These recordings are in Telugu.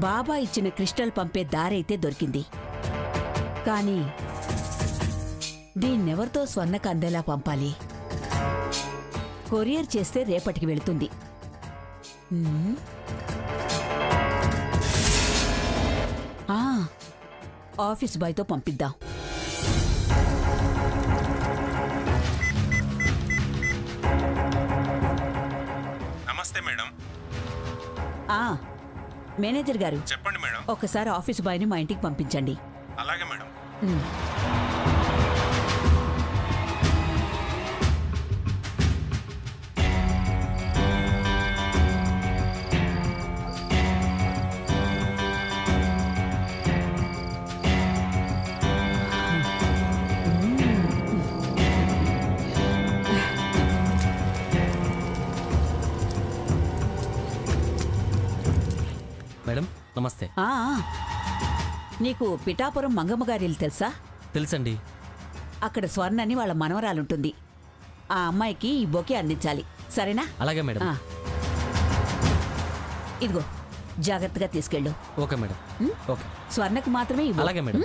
బాబా ఇచ్చిన క్రిస్టల్ పంపే దారైతే దొరికింది. కానీ దీన్నెవరితో స్వర్ణకు అందేలా పంపాలి? కొరియర్ చేస్తే రేపటికి వెళుతుంది. ఆఫీస్ బాయ్తో పంపిద్దాం. నమస్తే మేడం. మేనేజర్ గారు చెప్పండి మేడం. ఒకసారి ఆఫీస్ బాయ్ని మా ఇంటికి పంపించండి. అలాగే మేడం. మేడం నమస్తే. నీకు పిఠాపురం మంగమ్మ గారి ఇల్లు తెలుసా? తెలుసండి. అక్కడ స్వర్ణ అని వాళ్ళ మనవరాలుంటుంది. ఆ అమ్మాయికి ఈ బొకే అందించాలి, సరేనా? అలాగే మేడం. ఇదిగో జాగ్రత్తగా తీసుకెళ్ళు. Okay madam. ఓకే. స్వర్ణకు మాత్రమే ఇవ్వు. అలాగే మేడం.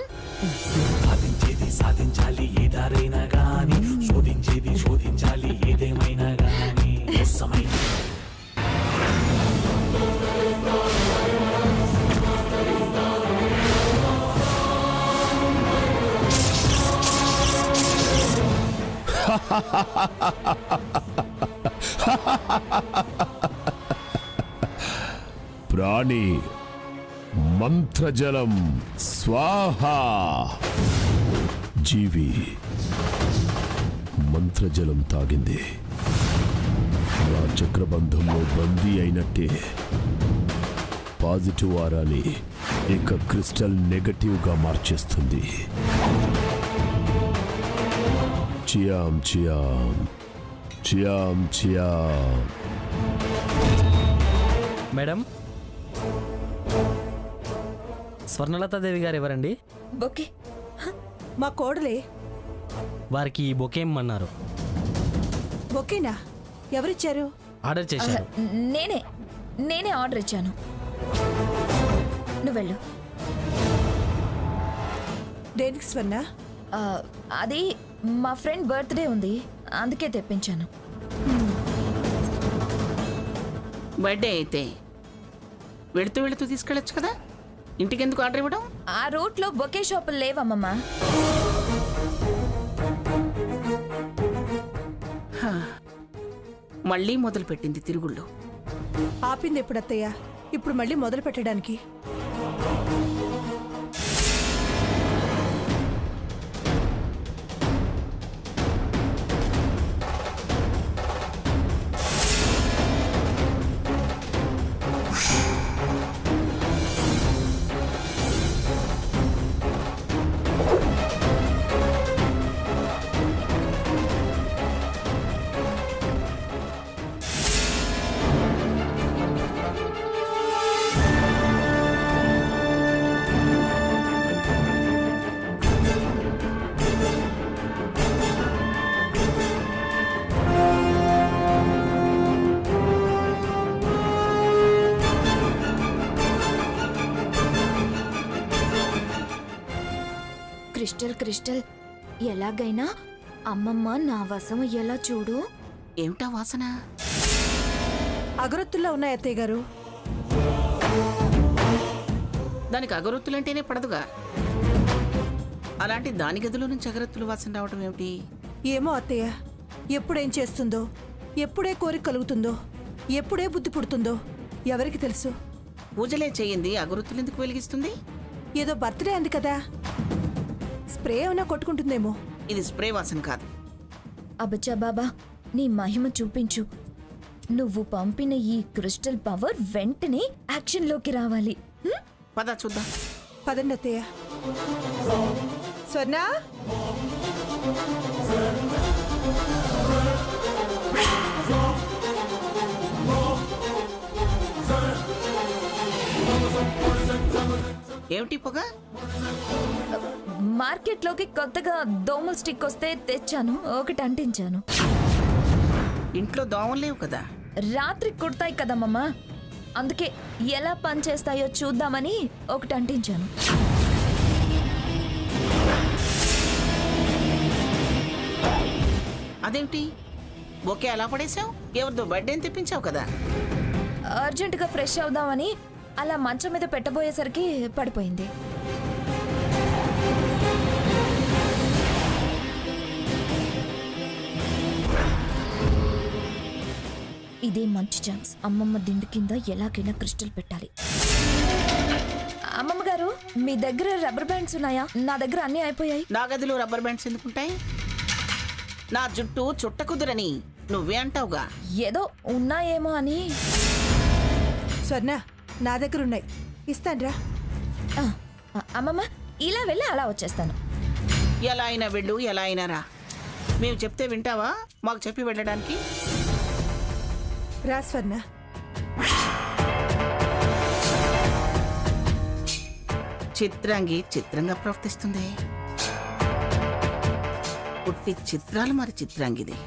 సాధించేది సాధించాలి, ఏదారైనా గాని శోధించేది శోధించాలి, ఏదేమైనా గాని సమయం. ప్రాణి మంత్రజలం స్వాహా. జీవి మంత్రజలం తాగింది, నా చక్రబంధంలో బందీ అయినట్టే. పాజిటివ్ ఆరాని ఇక క్రిస్టల్ నెగటివ్గా మార్చేస్తుంది. చియాం చియాం చియాం చియాం. మేడం, స్వర్ణలతాదేవి గారు ఎవరండి? బొకే మా కోడలే. వారికి ఈ బొకే ఇమ్మన్నారు. బొకేనా? ఎవరిచ్చారు? ఆర్డర్ చేశారు. నేనే ఆర్డర్ ఇచ్చాను. నువ్వు వెళ్ళు. దేనికి స్వర్ణ? అది మా ఫ్రెండ్ బర్త్డే ఉంది, అందుకే తెప్పించాను. బర్త్డే అయితే వెళుతూ వెళుతూ తీసుకెళ్ళొచ్చు కదా, ఇంటికి ఎందుకు ఆర్డర్ ఇవ్వడం? ఆ రూట్లో బొకే షాపులు లేవమ్మమ్మ. మళ్ళీ మొదలు పెట్టింది తిరుగుళ్ళు. ఆపింది ఎప్పుడు అత్తయ్య? ఇప్పుడు మళ్ళీ మొదలు పెట్టడానికి. క్రిస్టల్ ఎలాగైనా అమ్మమ్మ నా వశం ఎలా చూడు. ఏమిటా వాసన? అగరొత్తుల్లో ఉన్నాయి అత్తయ్య గారు. దానికి అగరొత్తులంటేనే పడదుగా, అలాంటి దాని గదిలో నుంచి అగరొత్తుల వాసన రావటం ఏమిటి? ఏమో అత్తయ్య, ఎప్పుడేం చేస్తుందో, ఎప్పుడే కోరిక కలుగుతుందో, ఎప్పుడే బుద్ధి పుడుతుందో ఎవరికి తెలుసు? పూజలే చేయింది, అగరొత్తులు ఎందుకు వెలిగిస్తుంది? ఏదో బర్త్డే అంది కదా, స్ప్రే ఏమైనా కొట్టుకుంటుందేమో. ఇది స్ప్రే వాసన కాదు. అబ్బచ్చా బాబా, నీ మహిమ చూపించు. నువ్వు పంపిన ఈ క్రిస్టల్ పవర్ వెంటనే యాక్షన్లోకి రావాలి. పద చూద్దాం. పదండి అత్తయ్య. స్వర్ణ, ఏమిటి పొగ? మార్కెట్లోకి కొత్తగా దోమల స్టిక్ వస్తే తెచ్చాను, ఒకటి అంటించాను. ఇంట్లో దోమలు లేవు కదా? రాత్రి కుడతాయి కదమ్మా, అందుకే ఎలా పని చేస్తాయో చూద్దామని ఒకటి అంటించాను. అదేంటి బొకే అలా పడేసావు? ఎవరిదో బర్త్డే అని తెప్పించావు కదా. అర్జెంటుగా ఫ్రెష్ అవుదామని అలా మంచం మీద పెట్టబోయేసరికి పడిపోయింది. ఇదే మంచి ఛాన్స్. అమ్మమ్మ దిండు కింద ఎలాగైనా క్రిస్టల్ పెట్టాలి. అమ్మమ్మ గారు, మీ దగ్గర రబ్బర్ బ్యాండ్స్ ఉన్నాయా? నా దగ్గర అన్నీ అయిపోయాయి. నా గదిలో రబ్బర్ బ్యాండ్స్ ఎందుకుంటాయి? నా జుట్టు చుట్ట కుదురని నువ్వే అంటావుగా. ఏదో ఉన్నాయేమో అని. స్వర్ణ, నా దగ్గర ఉన్నాయి, ఇస్తాన్రా. ఆ, అమ్మమ్మ, ఇలా వెళ్ళి అలా వచ్చేస్తాను. ఎలా అయినా వెళ్ళు, ఎలా అయినా రా. మేము చెప్తే వింటావా? మాకు చెప్పి వెళ్ళడానికి. రా స్వర్ణ. చిత్రాంగి చిత్రంగా ప్రవర్తిస్తుంది. పుట్టి చిత్రాలు మరి చిత్రాంగిది.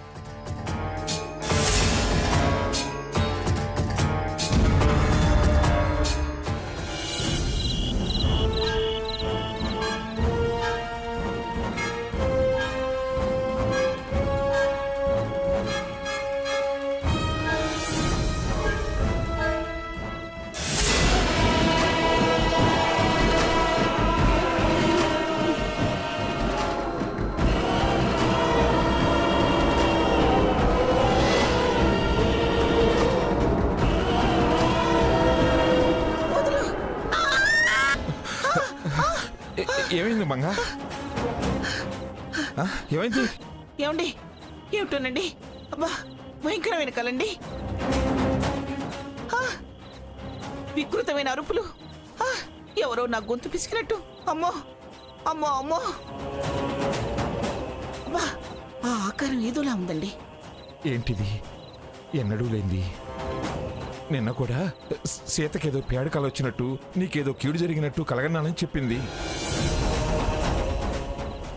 ఏమైంది మంగా? ఏమైంది? ఏమండి? ఏమిటోనండి, అబ్బా భయంకరమైన కలండి. వికృతమైన అరుపులు. ఎవరో నా గొంతు పిసికినట్టు. అమ్మో అమ్మో అమ్మో. అబ్బా ఆ ఆకారం ఏదోలా ఉందండి. ఏంటిది? ఎన్నడూ లేంది. నిన్న కూడా సీతకేదో పేడకల వచ్చినట్టు, నీకేదో కీడు జరిగినట్టు కలగన్నానని చెప్పింది.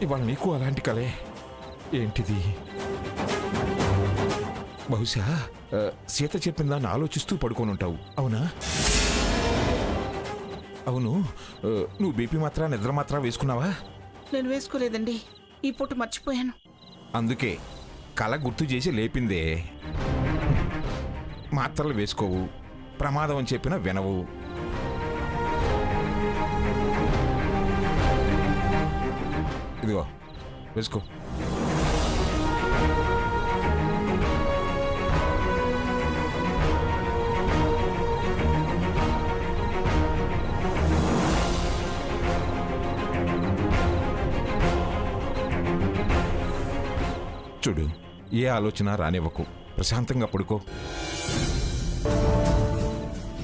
ఇవాళ నీకు అలాంటి కలే. ఏంటిది? బహుశా సీత చెప్పిందాన్ని ఆలోచిస్తూ పడుకొని ఉంటావు, అవునా? అవును, నువ్వు బీపీ మాత్రం నిద్ర మాత్రం వేసుకున్నావా? నేను వేసుకోలేదండి, ఈ పూట మర్చిపోయాను. అందుకే కళ గుర్తు చేసి లేపిందే. మాత్రలు వేసుకోవు, ప్రమాదం అని చెప్పినా వినవు. ఇదిగో వేసుకో. చూడు, ఏ ఆలోచన రానివ్వకు, ప్రశాంతంగా పడుకో.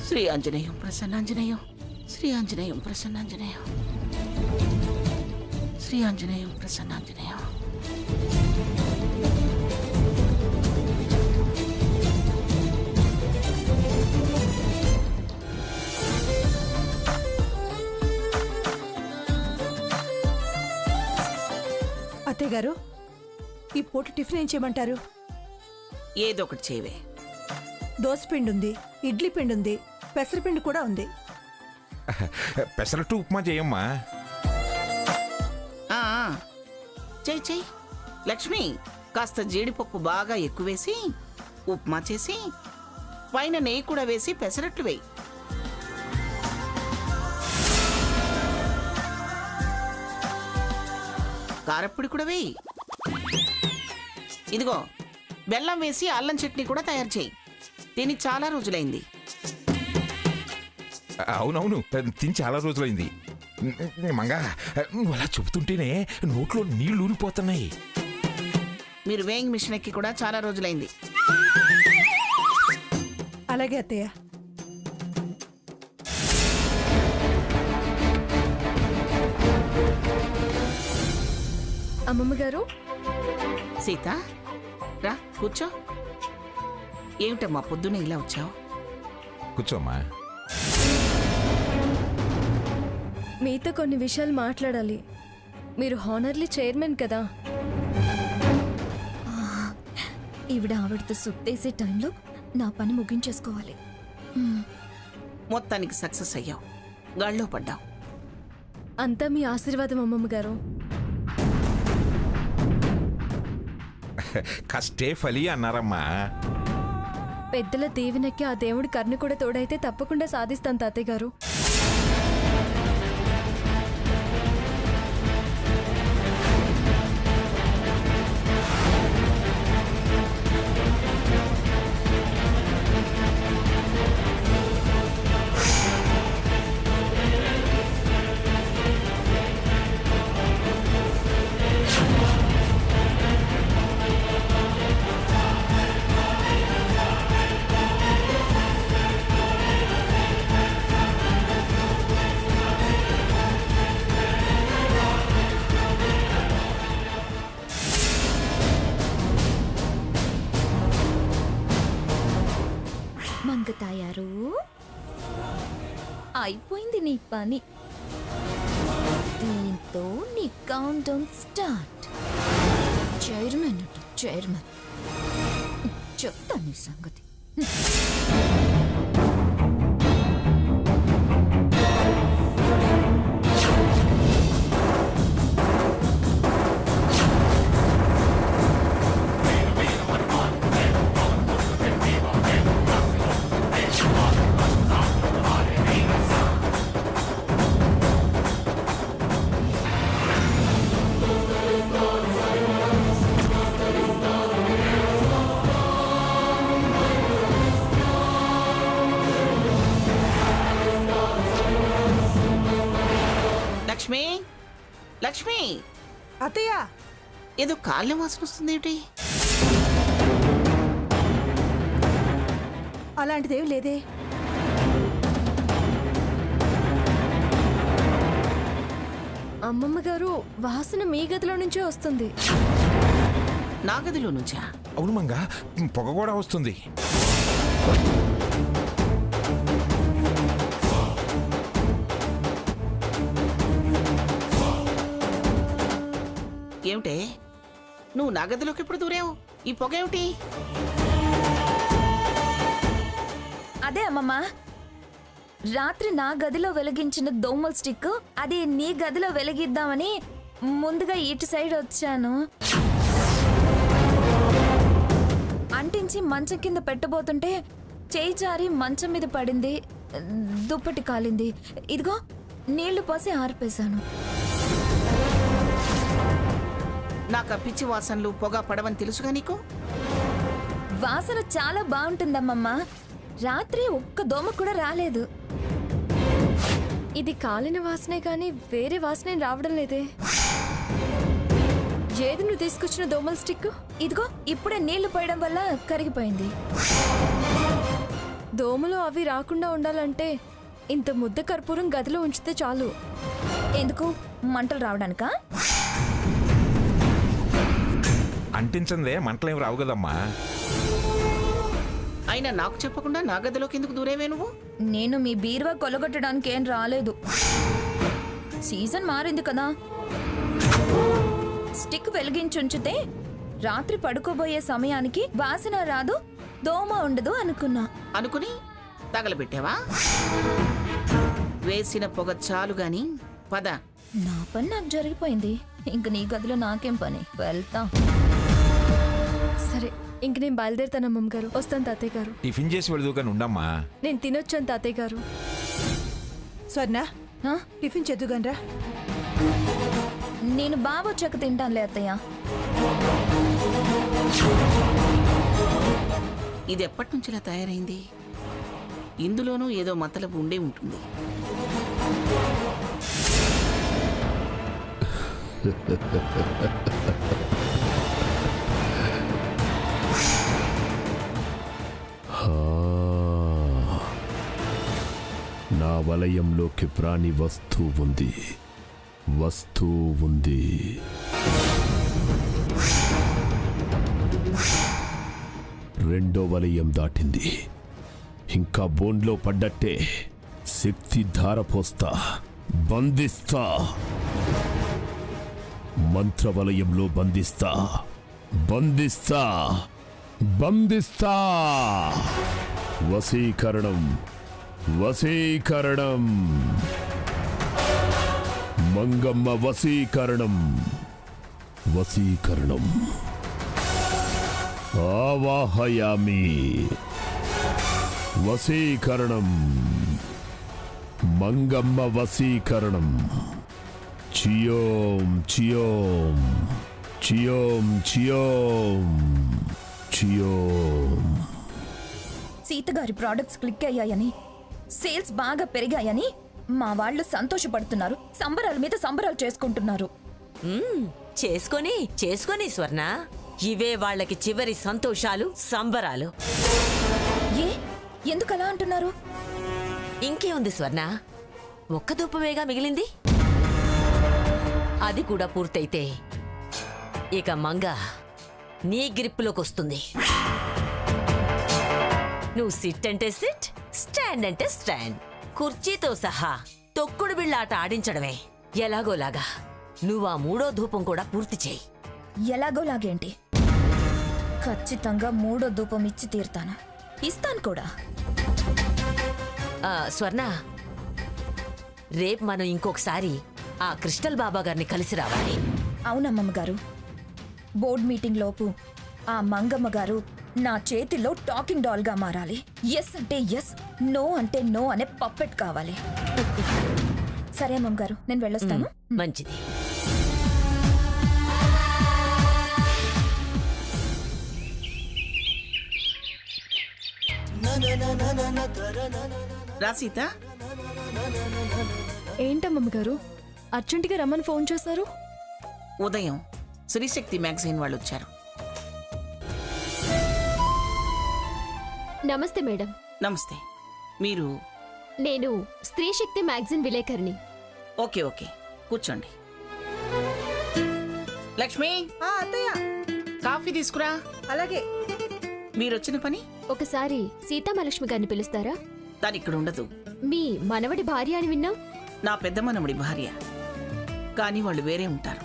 శ్రీ ఆంజనేయం ప్రసన్నాంజనేయం, శ్రీ ఆంజనేయం ప్రసన్నాంజనేయం, శ్రీ ఆంజనేయం ప్రసన్నాంజనేయం. అత్తయ్య గారు, ఈ పూట టిఫిన్ ఏం చేయమంటారు? ఏదో ఒకటి చేయవే. దోశ పిండి ఉంది, ఇడ్లీ పిండి ఉంది, పెసరపిండి కూడా ఉంది. పెసరట్టు ఉప్మా చేయమ్మా. చెయ్యి చెయ్యి. లక్ష్మి, కాస్త జీడిపప్పు బాగా ఎక్కువేసి ఉప్మా చేసి పైన నెయ్యి కూడా వేసి పెసరట్లు వేయి. కారప్పొడి కూడా వేయి. ఇదిగో బెల్లం వేసి అల్లం చట్నీ కూడా తయారు చేయి. దీనికి చాలా రోజులైంది. అవునవును, తిని చాలా రోజులైంది. మంగా, నువ్వు అలా చెబుతుంటేనే నోట్లో నీళ్లు ఊరిపోతున్నాయి. మీరు వేయింగ్ మిషన్ ఎక్కి కూడా చాలా రోజులైంది. అలాగే అత్తయ్య. అమ్మమ్మ గారు, సీత రా కూర్చో. ఏమిటమ్మా పొద్దున్న ఇలా వచ్చావు? కూర్చోమ్మా. మీతో కొన్ని విషయాలు మాట్లాడాలి. మీరు హానర్లీ చైర్మన్ కదా. ఆవిడతో సుత్తేసే టైంలో నా పని ముగించేసుకోవాలి. మొత్తానికి సక్సెస్ అయ్యావు, గాళ్ళో పడ్డావు. అంతా మీ ఆశీర్వాదం అమ్మమ్మ గారు. కష్టే ఫలి అన్నారమ్మా. పెద్దల దీవెనకి ఆ దేవుడి కర్ణ కూడా తోడైతే తప్పకుండా సాధిస్తాను తాతయ్య గారు. మంగతాయారు, అయిపోయింది నీ పని. దీంతో నీ count down start. Chairman chairman చెప్తా నీ సంగతి. లక్ష్మి, లక్ష్మి, అత్తయ్య, ఏదో కాళ్ళ వాసన వస్తుందేమిటి? అలాంటిదేం లేదే. అమ్మమ్మ గారు, వాసన మీ గదిలో నుంచే వస్తుంది. నా గదిలో నుంచా? అవును మంగా, పొగ కూడా వస్తుంది. ఏమిటే, నువ్వు నా గదిలోకి ఎప్పుడు దూరావు? ఈ పొగ ఏమిటి? అదే అమ్మమ్మ, రాత్రి నా గదిలో వెలిగించిన దోమల స్టిక్ అది నీ గదిలో వెలిగిద్దామని ముందుగా ఇటు సైడ్ వచ్చాను. అంటించి మంచం కింద పెట్టబోతుంటే చేయి జారి మంచం మీద పడింది, దుప్పటి కాలింది. ఇదిగో నీళ్లు పోసి ఆర్పేశాను. నాకు ఆ పిచ్చి వాసనలు పొగ పడవని తెలుసుగా నీకు? వాసన చాలా బాగుంటుందమ్మమ్మ. రాత్రి ఒక్క దోమ కూడా రాలేదు. ఇది కాలిన వాసనే కానీ వేరే వాసన రావడం లేదే. ఏది నువ్వు తీసుకొచ్చిన దోమల స్టిక్? ఇదిగో ఇప్పుడే నీళ్లు పోయడం వల్ల కరిగిపోయింది. దోమలు అవి రాకుండా ఉండాలంటే ఇంత ముద్ద కర్పూరం గదిలో ఉంచితే చాలు. ఎందుకు, మంటలు రావడానికా? అంటించందే మంటలేం రావు కదమ్మా. అయినా నాకు చెప్పకుండా నా గదిలోకి ఎందుకు దూరేవే నువ్వు? నేను మీ బీరువా కొలగొట్టడానికి ఏం రాలేదు. సీజన్ మారింది కదా, స్టిక్ వెలిగించుంచితే రాత్రి పడుకోబోయే సమయానికి వాసన రాదు, దోమ ఉండదు అనుకున్నా. అనుకుని తగలబెట్టావా? వేసిన పొగ చాలు గాని పద. నా పని నాకు జరిగిపోయింది, ఇంక నీ గదిలో నాకేం పని, వెళ్తా. సరే, ఇంక నేను బయలుదేరుతాను అమ్మమ్మ గారు. వస్తాను తాతయ్య గారు. టిఫిన్ చేసి వెళదు కానీ ఉండమ్మా. నేను తినొచ్చాను తాతయ్య గారు. స్వర్ణ, హా? టిఫిన్ చెద్దుగానరా. నేను బాబు వచ్చాక తింటానులే అత్తయ్య. ఇది ఎప్పటి నుంచి ఇలా తయారైంది? ఇందులోనూ ఏదో మతలబు ఉండే ఉంటుంది. నా వలయంలోకి ప్రాణి వస్తూ ఉంది. రెండో వలయం దాటింది. ఇంకా బోన్లో పడ్డట్టే శక్తి ధారపోస్తా, బంధిస్తా. మంత్రవలయంలో బంధిస్తా. వశీకరణం వశీకరణం. మంగమ్మ వశీకరణం. వశీకరణం. ఆవాహయామి. వశీకరణం. మంగమ్మ వశీకరణం. చియోం చియోం చియోం చియోం చియోం. సీతగారి ప్రోడక్ట్స్ క్లిక్ అయ్యాయని, సేల్స్ బాగా పెరిగాయని మా వాళ్ళు సంతోషపడుతున్నారు. సంబరాల మీద సంబరాలు చేసుకుంటున్నారు. చేసుకొని స్వర్ణ, ఇవే వాళ్ళకి చివరి సంతోషాలు, సంబరాలు. ఏ ఎందుకలా అంటున్నారు? ఇంకేముంది స్వర్ణ, ఒక్క ధూపమేగా మిగిలింది. అది కూడా పూర్తయితే ఇక మంగ నీ గ్రిప్లోకి వస్తుంది. నువ్వు సిట్ అంటే సిట్, స్టాండ్ అంటే స్టాండ్, కుర్చీతో సహా తొక్కుడు బిళ్ళాట ఆడించడమే. ఎలాగోలాగా నువ్వు ఆ 3వ ధూపం కూడా పూర్తి చేయి. ఎలాగోలాగేంటి, ఖచ్చితంగా 3వ ధూపం ఇచ్చి తీరుతాను. ఇస్తాను కూడా. స్వర్ణ, రేపు మనం ఇంకొకసారి ఆ క్రిస్టల్ బాబా గారిని కలిసి రావాలి. అవునమ్మమ్మ గారు, బోర్డ్ మీటింగ్ లోపు ఆ మంగమ్మ గారు నా చేతిలో టాకింగ్ డాల్ గా మారాలి. ఎస్ అంటే ఎస్, నో అంటే నో అనే పప్పెట్ కావాలి. సరే అమ్మమ్మ గారు, నేను వెళ్ళొస్తాను. మంచిది. రా సీత. ఏంటమ్మమ్మ గారు అర్జెంటుగా రమ్మని ఫోన్ చేశారు? ఉదయం శ్రీశక్తి మ్యాగజైన్ వాళ్ళు వచ్చారు. నమస్తే మేడం. నమస్తే. మీరు? నేను స్త్రీ శక్తి మ్యాగజైన్ విలేకరిని. ఓకే ఓకే, కూర్చోండి. లక్ష్మి, అత్తయ్య కాఫీ తీసుకురా. అలాగే. మీరొచ్చిన పని? ఒకసారి సీతామహాలక్ష్మి గారిని పిలుస్తారా? తను ఇక్కడ ఉండదు. మీ మనవడి భార్య అని విన్నా. నా పెద్ద మనవడి భార్య, కానీ వాళ్ళు వేరే ఉంటారు.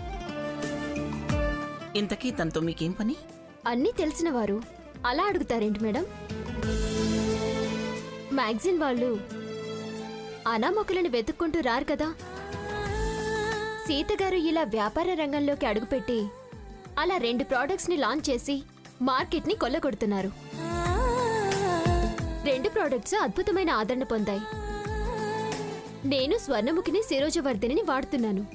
ఇంతకీ తనతో మీకేం పని? అన్నీ తెలిసిన వారు అలా అడుగుతారేంటి మేడం? మ్యాగజైన్ వాళ్ళు అనామకులను వెతుక్కుంటూ రారు కదా. సీతగారు ఇలా వ్యాపార రంగంలోకి అడుగుపెట్టి అలా 2 ప్రోడక్ట్స్ ని లాంచ్ చేసి మార్కెట్ ని కొల్లగొడుతున్నారు. 2 ప్రోడక్ట్స్ అద్భుతమైన ఆదరణ పొందాయి. నేను స్వర్ణముఖిని శిరోజవర్ధిని వాడుతున్నాను.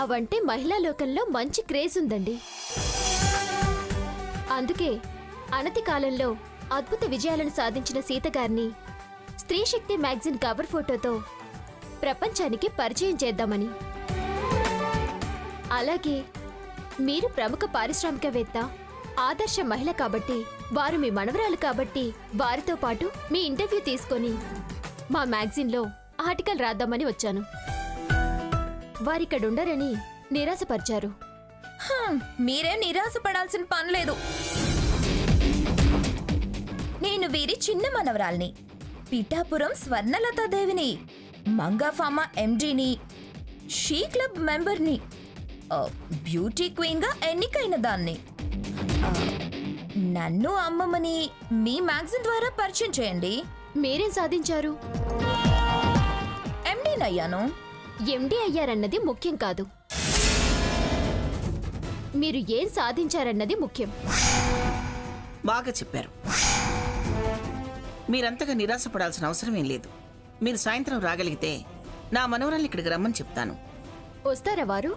అవంటే మహిళా లోకంలో మంచి క్రేజ్ ఉందండి. అందుకే అనతి కాలంలో అద్భుత విజయాలను సాధించిన సీతగారిని స్త్రీ శక్తి మ్యాగజైన్ కవర్ ఫోటోతో ప్రపంచానికి పరిచయం చేద్దామని. అలాగే మీరు ప్రముఖ పారిశ్రామికవేత్త, ఆదర్శ మహిళ కాబట్టి, వారు మీ మనవరాలు కాబట్టి, వారితో పాటు మీ ఇంటర్వ్యూ తీసుకొని మా మ్యాగజైన్లో ఆర్టికల్ రాద్దామని వచ్చాను. వారిక్కడుండరని నిరాశపరిచారు. మీరేం నిరాశపడాల్సిన పనిలేదు. నేను వీరి చిన్న మనవరాల్ని, పిఠాపురం స్వర్ణలతాదేవిని, మంగా ఫార్మా ఎండీని, షీ క్లబ్ మెంబర్ని, బ్యూటీ క్వీన్ గా ఎన్నికైన దాన్ని. నన్ను అమ్మమ్మని మీ మ్యాగజైన్ ద్వారా పరిచయం చేయండి. మీరేం సాధించారు? ఎండీనయ్యాను. ఎండీ అయ్యారన్నది ముఖ్యం కాదు, మీరు ఏం సాధించారన్నది ముఖ్యం. బాగా చెప్పారు. మీరంతగా నిరాశపడాల్సిన అవసరమేం లేదు. మీరు సాయంత్రం రాగలిగితే నా మనవరాల్ని ఇక్కడికి రమ్మని చెప్తాను. వస్తారా వారు?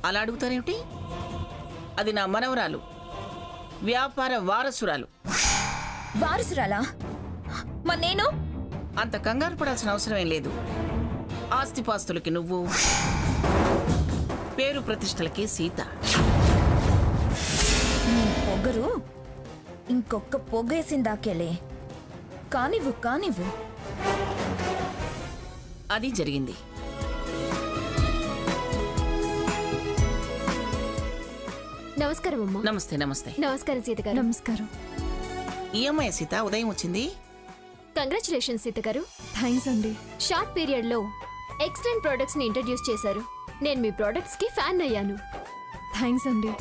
అలా అడుగుతారేమిటి? అది నా మనవరాలు, వ్యాపార వారసురాలు. వారసురాలా? మరి నేను? అంత కంగారు పడాల్సిన అవసరమేం లేదు. ఆస్తిపాస్తులకి నువ్వు, పేరు ప్రతిష్టలకి సీత. పొగరు ఇంకొక్క పొగేసిందాకేలే. కానివ్వు. అది జరిగింది. నమస్కారం అమ్మా. నమస్తే. నమస్తే. నమస్కారం సీత గారు. నమస్కారం. ఈ అమ్మాయి సీత ఉదయం వచ్చింది. కంగ్రాచులేషన్ సీత గారు. థ్యాంక్స్ అండి. షార్ట్ పీరియడ్ లో ఎక్స్టెంట్ ప్రొడక్ట్స్ ని ఇంట్రడ్యూస్ చేశారు. నేను మీ ప్రొడక్ట్స్ కి ఫ్యాన్ అయ్యాను. థ్యాంక్స్ అండి.